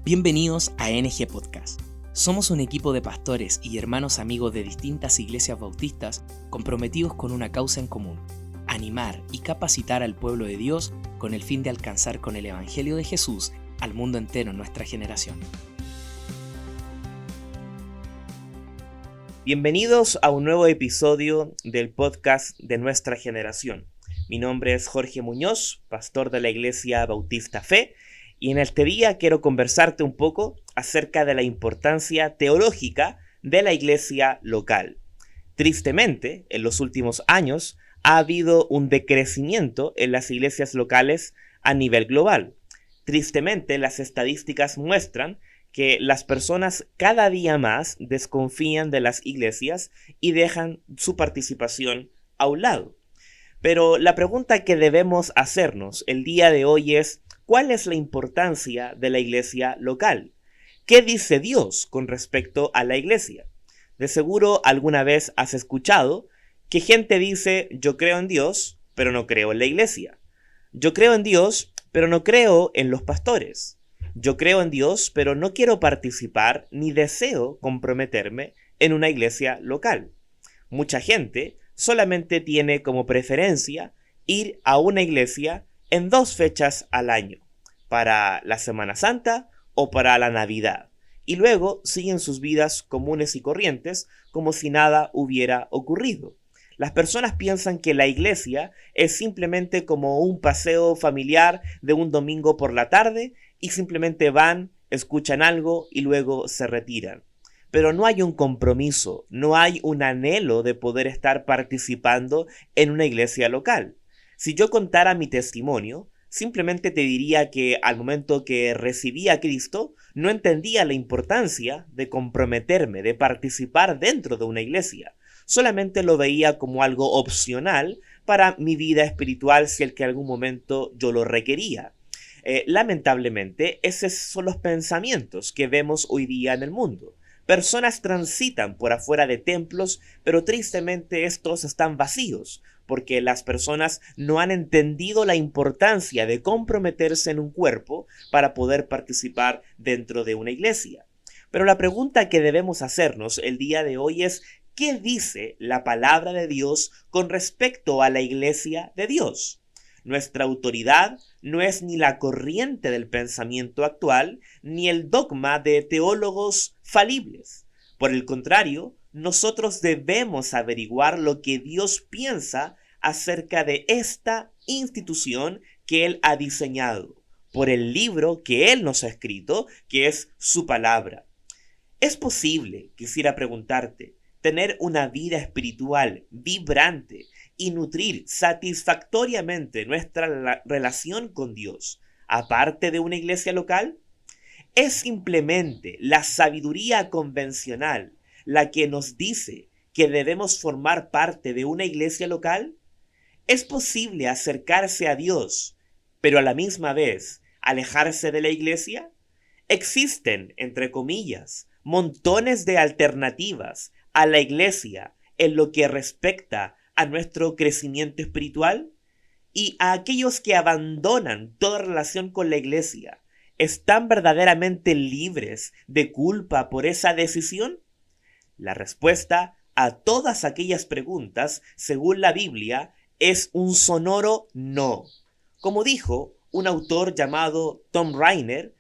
Bienvenidos a NG Podcast. Somos un equipo de pastores y hermanos amigos de distintas iglesias bautistas comprometidos con una causa en común: animar y capacitar al pueblo de Dios con el fin de alcanzar con el Evangelio de Jesús al mundo entero en nuestra generación. Bienvenidos a un nuevo episodio del podcast de nuestra generación. Mi nombre es Jorge Muñoz, pastor de la Iglesia Bautista Fe, y en este día quiero conversarte un poco acerca de la importancia teológica de la iglesia local. Tristemente, en los últimos años ha habido un decrecimiento en las iglesias locales a nivel global. Tristemente, las estadísticas muestran que las personas cada día más desconfían de las iglesias y dejan su participación a un lado. Pero la pregunta que debemos hacernos el día de hoy es: ¿cuál es la importancia de la iglesia local? ¿Qué dice Dios con respecto a la iglesia? De seguro alguna vez has escuchado que gente dice: yo creo en Dios, pero no creo en la iglesia. Yo creo en Dios, pero no creo en los pastores. Yo creo en Dios, pero no quiero participar ni deseo comprometerme en una iglesia local. Mucha gente solamente tiene como preferencia ir a una iglesia en 2 fechas al año, para la Semana Santa o para la Navidad, y luego siguen sus vidas comunes y corrientes como si nada hubiera ocurrido. Las personas piensan que la iglesia es simplemente como un paseo familiar de un domingo por la tarde y simplemente van, escuchan algo y luego se retiran. Pero no hay un compromiso, no hay un anhelo de poder estar participando en una iglesia local. Si yo contara mi testimonio, simplemente te diría que al momento que recibí a Cristo, no entendía la importancia de comprometerme, de participar dentro de una iglesia. Solamente lo veía como algo opcional para mi vida espiritual si el que en algún momento yo lo requería. Lamentablemente, esos son los pensamientos que vemos hoy día en el mundo. Personas transitan por afuera de templos, pero tristemente estos están vacíos, porque las personas no han entendido la importancia de comprometerse en un cuerpo para poder participar dentro de una iglesia. Pero la pregunta que debemos hacernos el día de hoy es: ¿qué dice la palabra de Dios con respecto a la iglesia de Dios? Nuestra autoridad no es ni la corriente del pensamiento actual, ni el dogma de teólogos falibles. Por el contrario, nosotros debemos averiguar lo que Dios piensa acerca de esta institución que Él ha diseñado, por el libro que Él nos ha escrito, que es su palabra. Es posible, quisiera preguntarte, tener una vida espiritual vibrante y nutrir satisfactoriamente nuestra relación con Dios, aparte de una iglesia local? ¿Es simplemente la sabiduría convencional la que nos dice que debemos formar parte de una iglesia local? ¿Es posible acercarse a Dios, pero a la misma vez alejarse de la iglesia? Existen, entre comillas, montones de alternativas a la iglesia en lo que respecta a nuestro crecimiento espiritual, y a aquellos que abandonan toda relación con la iglesia, ¿están verdaderamente libres de culpa por esa decisión? La respuesta a todas aquellas preguntas, según la Biblia, es un sonoro no. Como dijo un autor llamado Tom Rainer,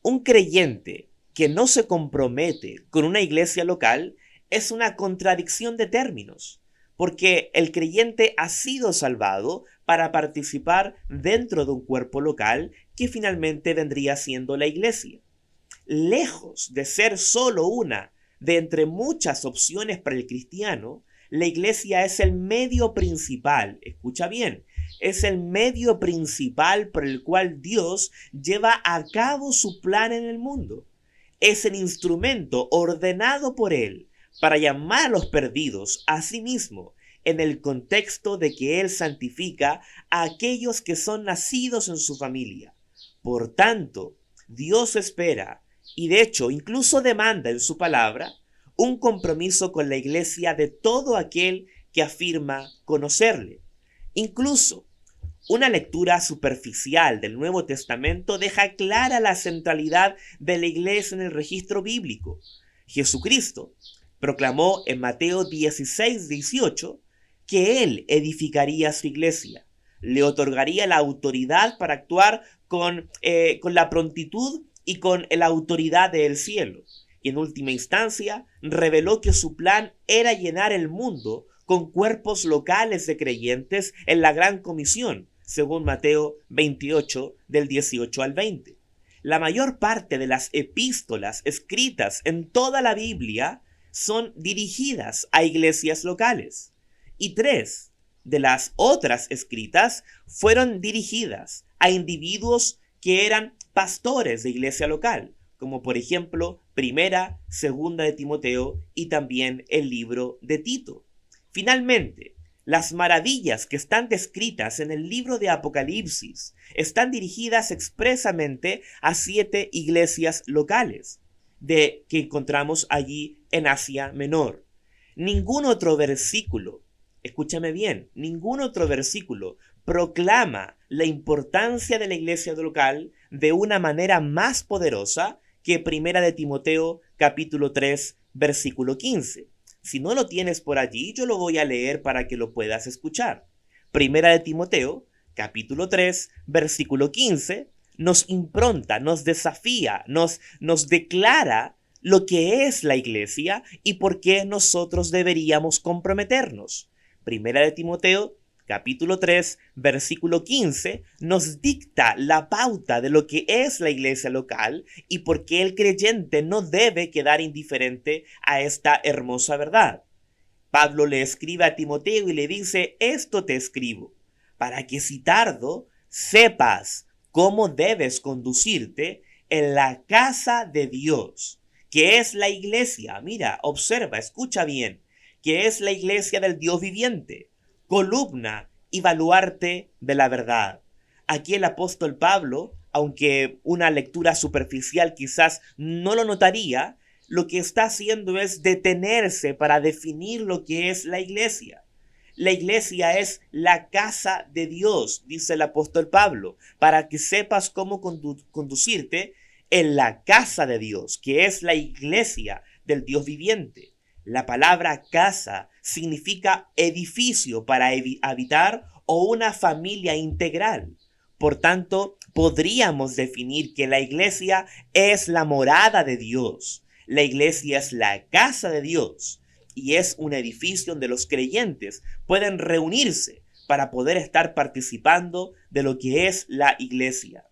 un creyente que no se compromete con una iglesia local es una contradicción de términos, porque el creyente ha sido salvado para participar dentro de un cuerpo local que finalmente vendría siendo la iglesia. Lejos de ser solo una de entre muchas opciones para el cristiano, la iglesia es el medio principal, escucha bien, es el medio principal por el cual Dios lleva a cabo su plan en el mundo. Es el instrumento ordenado por Él para llamar a los perdidos a sí mismo, en el contexto de que Él santifica a aquellos que son nacidos en su familia. Por tanto, Dios espera, y de hecho incluso demanda en su palabra, un compromiso con la iglesia de todo aquel que afirma conocerle. Incluso Una lectura superficial del Nuevo Testamento deja clara la centralidad de la iglesia en el registro bíblico. Jesucristo proclamó en Mateo 16:18 que Él edificaría su iglesia, le otorgaría la autoridad para actuar con la prontitud y con la autoridad del cielo. Y en última instancia, reveló que su plan era llenar el mundo con cuerpos locales de creyentes en la Gran Comisión, según Mateo 28, del 18 al 20. La mayor parte de las epístolas escritas en toda la Biblia son dirigidas a iglesias locales. Y 3 de las otras escritas fueron dirigidas a individuos que eran pastores de iglesia local, como por ejemplo Primera, Segunda de Timoteo y también el libro de Tito. Finalmente, las maravillas que están descritas en el libro de Apocalipsis están dirigidas expresamente a 7 iglesias locales que encontramos allí en Asia Menor. Ningún otro versículo, escúchame bien, ningún otro versículo proclama la importancia de la iglesia local de una manera más poderosa que Primera de Timoteo capítulo 3 versículo 15. Si no lo tienes por allí, yo lo voy a leer para que lo puedas escuchar. Primera de Timoteo capítulo 3 versículo 15 nos impronta, nos desafía, nos declara lo que es la iglesia y por qué nosotros deberíamos comprometernos. Primera de Timoteo capítulo 3, versículo 15, nos dicta la pauta de lo que es la iglesia local y por qué el creyente no debe quedar indiferente a esta hermosa verdad. Pablo le escribe a Timoteo y le dice: esto te escribo, para que si tardo, sepas cómo debes conducirte en la casa de Dios, que es la iglesia. Mira, observa, escucha bien, que es la iglesia del Dios viviente, columna y baluarte de la verdad. Aquí el apóstol Pablo, aunque una lectura superficial quizás no lo notaría, lo que está haciendo es detenerse para definir lo que es la iglesia. La iglesia es la casa de Dios, dice el apóstol Pablo, para que sepas cómo conducirte en la casa de Dios, que es la iglesia del Dios viviente. La palabra casa significa edificio para habitar o una familia integral. Por tanto, podríamos definir que la iglesia es la morada de Dios. La iglesia es la casa de Dios y es un edificio donde los creyentes pueden reunirse para poder estar participando de lo que es la iglesia.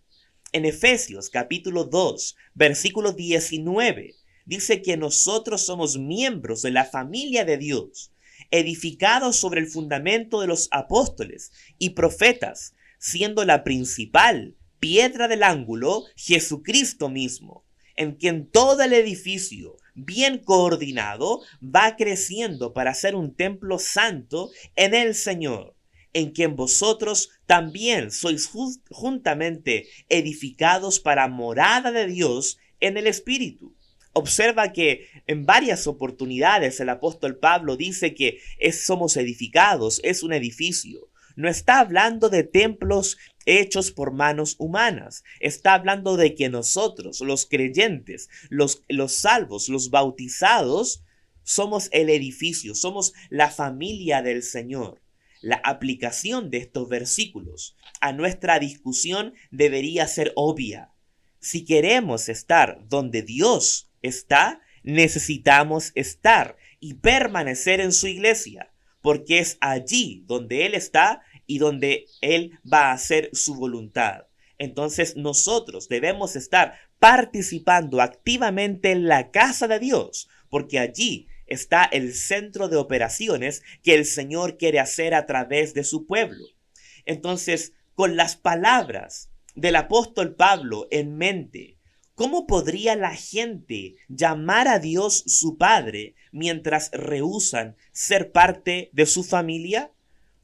En Efesios capítulo 2, versículo 19, dice que nosotros somos miembros de la familia de Dios, edificados sobre el fundamento de los apóstoles y profetas, siendo la principal piedra del ángulo Jesucristo mismo, en quien todo el edificio, bien coordinado, va creciendo para ser un templo santo en el Señor, en quien vosotros también sois juntamente edificados para morada de Dios en el Espíritu. Observa que en varias oportunidades el apóstol Pablo dice que somos edificados, es un edificio. No está hablando de templos hechos por manos humanas. Está hablando de que nosotros, los creyentes, los salvos, los bautizados, somos el edificio, somos la familia del Señor. La aplicación de estos versículos a nuestra discusión debería ser obvia. Si queremos estar donde Dios está, necesitamos estar y permanecer en su iglesia, porque es allí donde Él está y donde Él va a hacer su voluntad. Entonces nosotros debemos estar participando activamente en la casa de Dios, porque allí está el centro de operaciones que el Señor quiere hacer a través de su pueblo. Entonces, con las palabras del apóstol Pablo en mente, ¿cómo podría la gente llamar a Dios su Padre mientras rehúsan ser parte de su familia?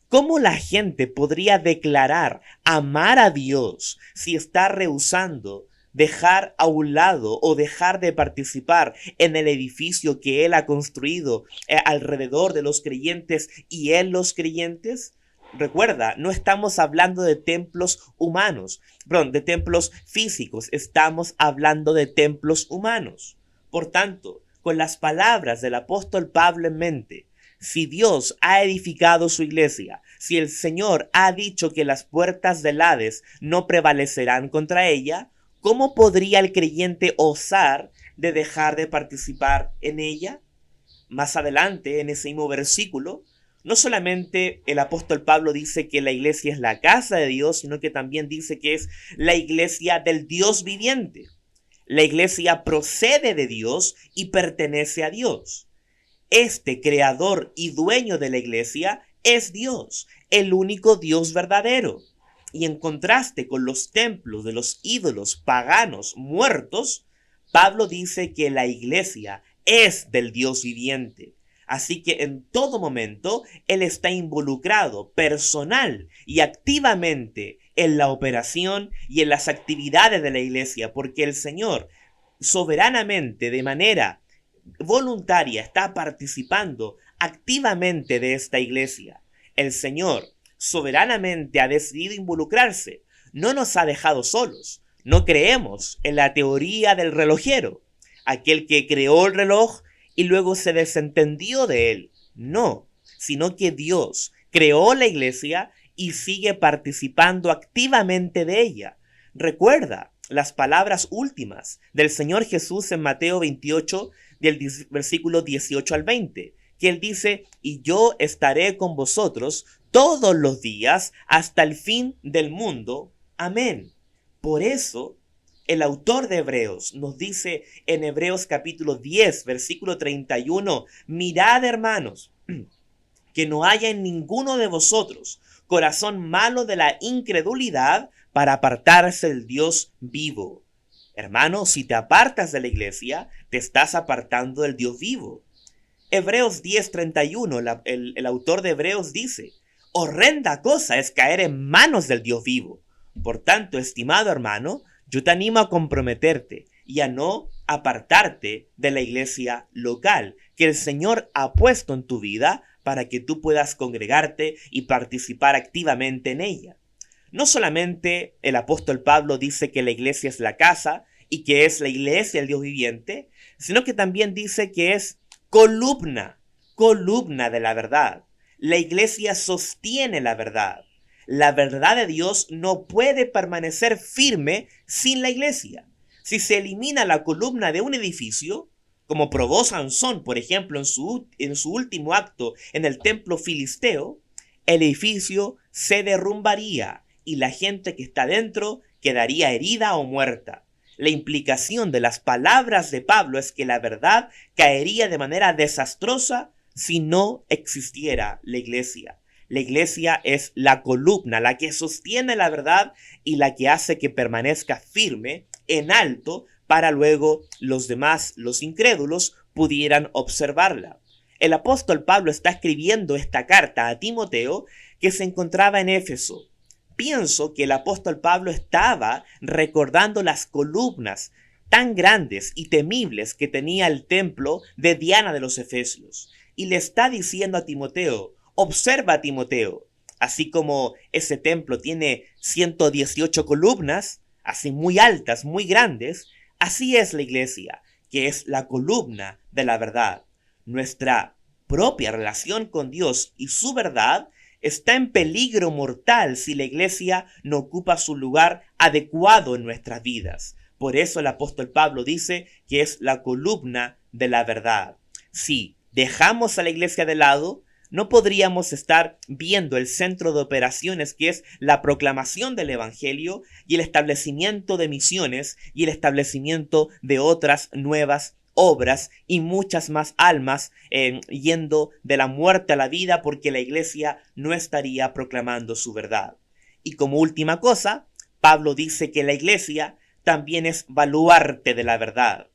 ¿Cómo la gente podría declarar amar a Dios si está rehusando dejar a un lado o dejar de participar en el edificio que Él ha construido alrededor de los creyentes y en los creyentes? recuerda, no estamos hablando de templos humanos, perdón, de templos físicos, estamos hablando de templos humanos. Por tanto, con las palabras del apóstol Pablo en mente, si Dios ha edificado su iglesia, si el Señor ha dicho que las puertas del Hades no prevalecerán contra ella, ¿cómo podría el creyente osar de dejar de participar en ella? Más adelante, en ese mismo versículo, no solamente el apóstol Pablo dice que la iglesia es la casa de Dios, sino que también dice que es la iglesia del Dios viviente. La iglesia procede de Dios y pertenece a Dios. Este creador y dueño de la iglesia es Dios, el único Dios verdadero. Y en contraste con los templos de los ídolos paganos muertos, Pablo dice que la iglesia es del Dios viviente. Así que en todo momento Él está involucrado personal y activamente en la operación y en las actividades de la iglesia, porque el Señor soberanamente, de manera voluntaria, está participando activamente de esta iglesia. El Señor soberanamente ha decidido involucrarse. No nos ha dejado solos. No creemos en la teoría del relojero, aquel que creó el reloj y luego se desentendió de él. No, sino que Dios creó la iglesia y sigue participando activamente de ella. Recuerda las palabras últimas del Señor Jesús en Mateo 28, del versículo 18 al 20, que Él dice, y yo estaré con vosotros todos los días hasta el fin del mundo. Amén. Por eso, el autor de Hebreos nos dice en Hebreos capítulo 10, versículo 31, mirad, hermanos, que no haya en ninguno de vosotros corazón malo de la incredulidad para apartarse del Dios vivo. Hermano, si te apartas de la iglesia, te estás apartando del Dios vivo. Hebreos 10:31, el autor de Hebreos dice, horrenda cosa es caer en manos del Dios vivo. Por tanto, estimado hermano, yo te animo a comprometerte y a no apartarte de la iglesia local que el Señor ha puesto en tu vida para que tú puedas congregarte y participar activamente en ella. No solamente el apóstol Pablo dice que la iglesia es la casa y que es la iglesia del Dios viviente, sino que también dice que es columna de la verdad. La iglesia sostiene la verdad. La verdad de Dios no puede permanecer firme sin la iglesia. Si se elimina la columna de un edificio, como probó Sansón, por ejemplo, en su último acto en el templo filisteo, el edificio se derrumbaría y la gente que está dentro quedaría herida o muerta. La implicación de las palabras de Pablo es que la verdad caería de manera desastrosa si no existiera la iglesia. La iglesia es la columna, la que sostiene la verdad y la que hace que permanezca firme, en alto, para luego los demás, los incrédulos, pudieran observarla. El apóstol Pablo está escribiendo esta carta a Timoteo que se encontraba en Éfeso. Pienso que el apóstol Pablo estaba recordando las columnas tan grandes y temibles que tenía el templo de Diana de los Efesios. Y le está diciendo a Timoteo, observa, Timoteo, así como ese templo tiene 118 columnas, así muy altas, muy grandes, así es la iglesia, que es la columna de la verdad. Nuestra propia relación con Dios y su verdad está en peligro mortal si la iglesia no ocupa su lugar adecuado en nuestras vidas. Por eso el apóstol Pablo dice que es la columna de la verdad. Si dejamos a la iglesia de lado, no podríamos estar viendo el centro de operaciones que es la proclamación del evangelio y el establecimiento de misiones y el establecimiento de otras nuevas obras y muchas más almas yendo de la muerte a la vida porque la iglesia no estaría proclamando su verdad. Y como última cosa, Pablo dice que la iglesia también es baluarte de la verdad.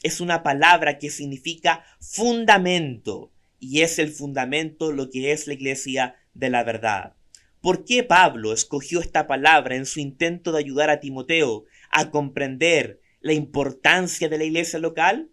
Es una palabra que significa fundamento. Y es el fundamento lo que es la iglesia de la verdad. ¿Por qué Pablo escogió esta palabra en su intento de ayudar a Timoteo a comprender la importancia de la iglesia local?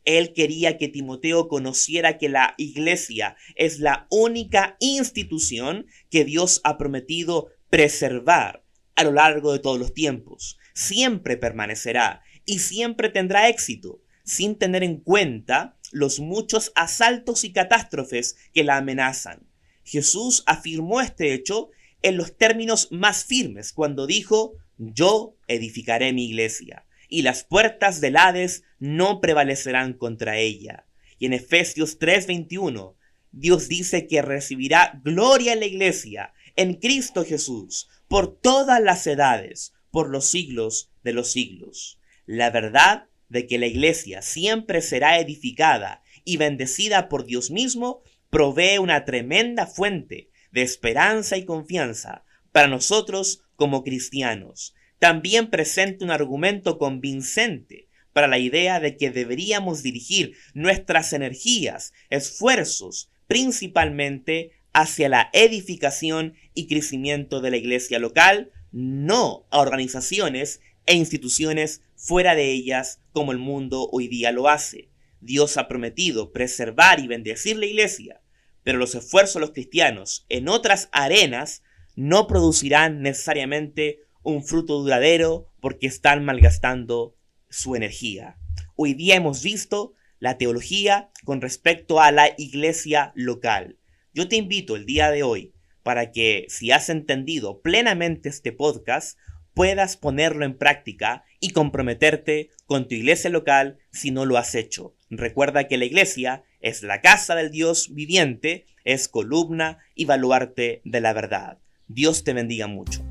Él quería que Timoteo conociera que la iglesia es la única institución que Dios ha prometido preservar a lo largo de todos los tiempos. Siempre permanecerá y siempre tendrá éxito, sin tener en cuenta los muchos asaltos y catástrofes que la amenazan. Jesús afirmó este hecho en los términos más firmes cuando dijo: yo edificaré mi iglesia, y las puertas del Hades no prevalecerán contra ella. Y en Efesios 3:21, Dios dice que recibirá gloria en la iglesia, en Cristo Jesús, por todas las edades, por los siglos de los siglos. La verdad de que la iglesia siempre será edificada y bendecida por Dios mismo provee una tremenda fuente de esperanza y confianza para nosotros como cristianos. También presenta un argumento convincente para la idea de que deberíamos dirigir nuestras energías, esfuerzos, principalmente hacia la edificación y crecimiento de la iglesia local, no a organizaciones e instituciones fuera de ellas como el mundo hoy día lo hace. Dios ha prometido preservar y bendecir la iglesia, pero los esfuerzos de los cristianos en otras arenas no producirán necesariamente un fruto duradero porque están malgastando su energía. Hoy día hemos visto la teología con respecto a la iglesia local. Yo te invito el día de hoy para que, si has entendido plenamente este podcast, puedas ponerlo en práctica y comprometerte con tu iglesia local si no lo has hecho. Recuerda que la iglesia es la casa del Dios viviente, es columna y baluarte de la verdad. Dios te bendiga mucho.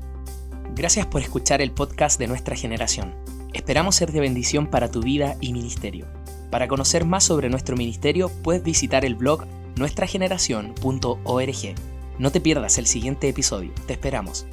Gracias por escuchar el podcast de Nuestra Generación. Esperamos ser de bendición para tu vida y ministerio. Para conocer más sobre nuestro ministerio, puedes visitar el blog nuestrageneracion.org. No te pierdas el siguiente episodio. Te esperamos.